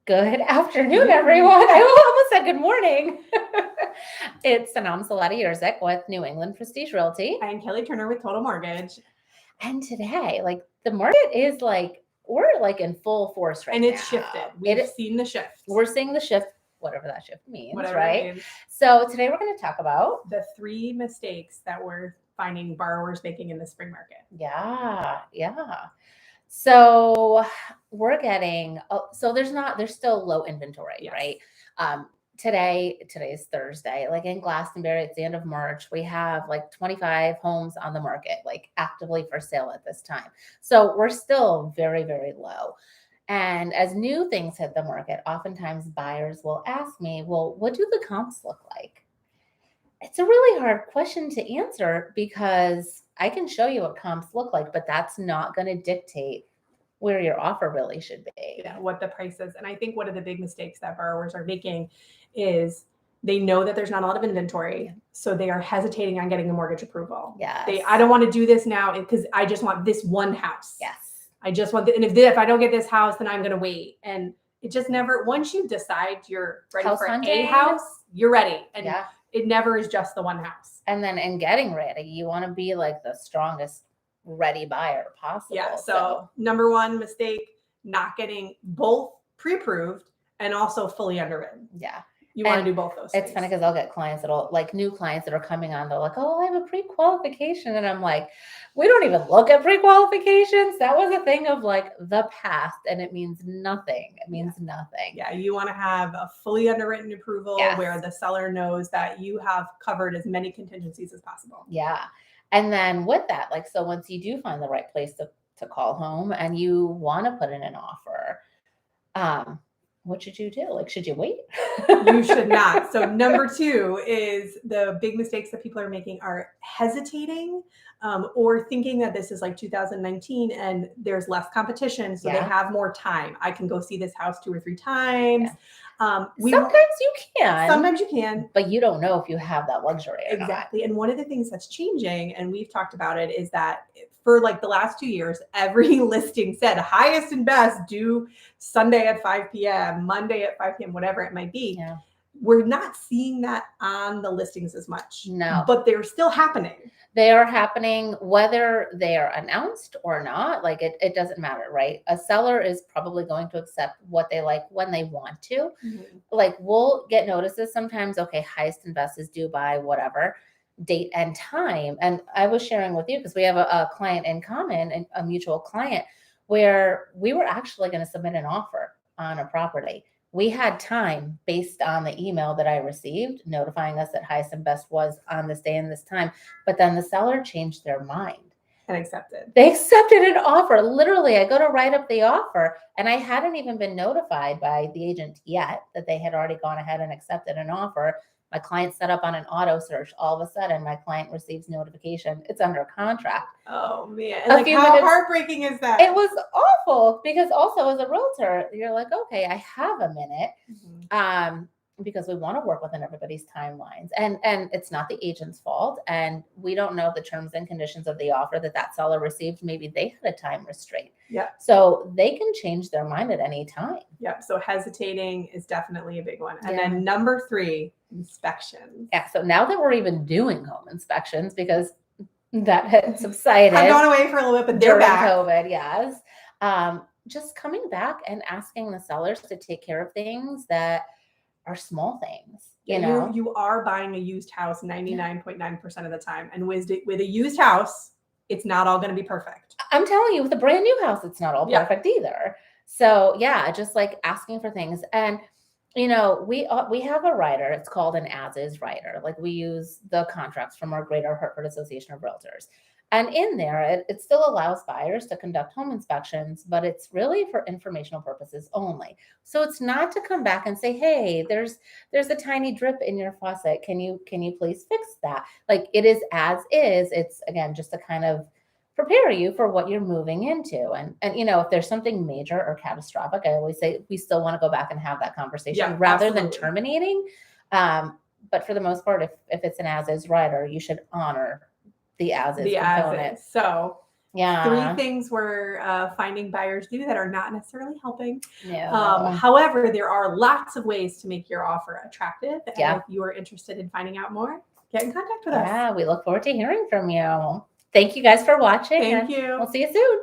Good afternoon, everyone. I almost said good morning. It's Sanam Salati-Yerzik with New England Prestige Realty. I'm Kelly Turner with Total Mortgage. And today, the market is we're in full force right now. And it's shifted. We've seen the shift. We're seeing the shift, whatever that shift means, Whatever right? it means. So today we're going to talk about the 3 mistakes that we're finding borrowers making in the spring market. Yeah. So we're getting, there's still low inventory, Yes. right? Today's Thursday, in Glastonbury, it's the end of March. We have 25 homes on the market, actively for sale at this time. So we're still very, very low. And as new things hit the market, oftentimes buyers will ask me, well, what do the comps look like? It's a really hard question to answer because I can show you what comps look like, but that's not going to dictate where your offer really should be. Yeah, what the price is. And I think one of the big mistakes that borrowers are making is they know that there's not a lot of inventory, so they are hesitating on getting a mortgage approval. Yes. I don't want to do this now because I just want this one house. Yes. I just want, and if I don't get this house, then I'm going to wait. And it just never, once you decide you're ready for a house, you're ready. And it never is just the one house. And then in getting ready, you want to be the strongest ready buyer possible. Yeah. So number one mistake, not getting both pre-approved and also fully underwritten. Yeah. You want to do both those things. It's funny because I'll get clients new clients that are coming on. They're like, oh, I have a pre-qualification. And I'm like, we don't even look at pre-qualifications. That was a thing of the past, and it means nothing. It means nothing. Yeah. You want to have a fully underwritten approval where the seller knows that you have covered as many contingencies as possible. Yeah. And then with that, so once you do find the right place to call home and you want to put in an offer, what should you do? Should you wait? You should not. So number 2 is the big mistakes that people are making are hesitating or thinking that this is 2019 and there's less competition. So they have more time. I can go see this house 2 or 3 times. Sometimes you can. Sometimes you can. But you don't know if you have that luxury or exactly. And one of the things that's changing, and we've talked about it, is that for the last 2 years, every listing said highest and best due Sunday at 5 p.m., Monday at 5 p.m., whatever it might be. Yeah. We're not seeing that on the listings as much. No. But they're still happening. They are happening whether they are announced or not. It doesn't matter, right? A seller is probably going to accept what they like when they want to. Mm-hmm. We'll get notices sometimes, okay, highest and best is due by whatever date and time. And I was sharing with you because we have a client in common, and a mutual client, where we were actually going to submit an offer on a property. We had time based on the email that I received notifying us that highest and best was on this day and this time. But then the seller changed their mind. And accepted. They accepted an offer. Literally, I go to write up the offer, and I hadn't even been notified by the agent yet that they had already gone ahead and accepted an offer. My client set up on an auto search. All of a sudden, my client receives notification. It's under contract. Oh, man. And how heartbreaking is that? It was awful because also as a realtor, you're like, okay, I have a minute. Mm-hmm. Because we want to work within everybody's timelines. And it's not the agent's fault. And we don't know the terms and conditions of the offer that seller received. Maybe they had a time restraint. Yeah. So they can change their mind at any time. Yeah. So hesitating is definitely a big one. And then number 3, inspections. Yeah. So now that we're even doing home inspections, because that had subsided. I've gone away for a little bit, but they're back. COVID, yes. Just coming back and asking the sellers to take care of things that are small things. You are buying a used house 99.9% of the time. And with a used house, it's not all going to be perfect. I'm telling you, with a brand new house, it's not all perfect either. So just asking for things. And, we have a writer. It's called an as-is writer. We use the contracts from our Greater Hartford Association of Realtors. And in there, it still allows buyers to conduct home inspections, but it's really for informational purposes only. So it's not to come back and say, hey, there's a tiny drip in your faucet. Can you please fix that? It is as is. It's, again, just to kind of prepare you for what you're moving into. And if there's something major or catastrophic, I always say we still want to go back and have that conversation rather than terminating. But for the most part, if it's an as-is writer, you should honor the as-is component. So Yeah. 3 things we're finding buyers do that are not necessarily helping. No. However, there are lots of ways to make your offer attractive. And Yeah. if you are interested in finding out more, get in contact with us. Yeah, we look forward to hearing from you. Thank you guys for watching. Thank and you. We'll see you soon.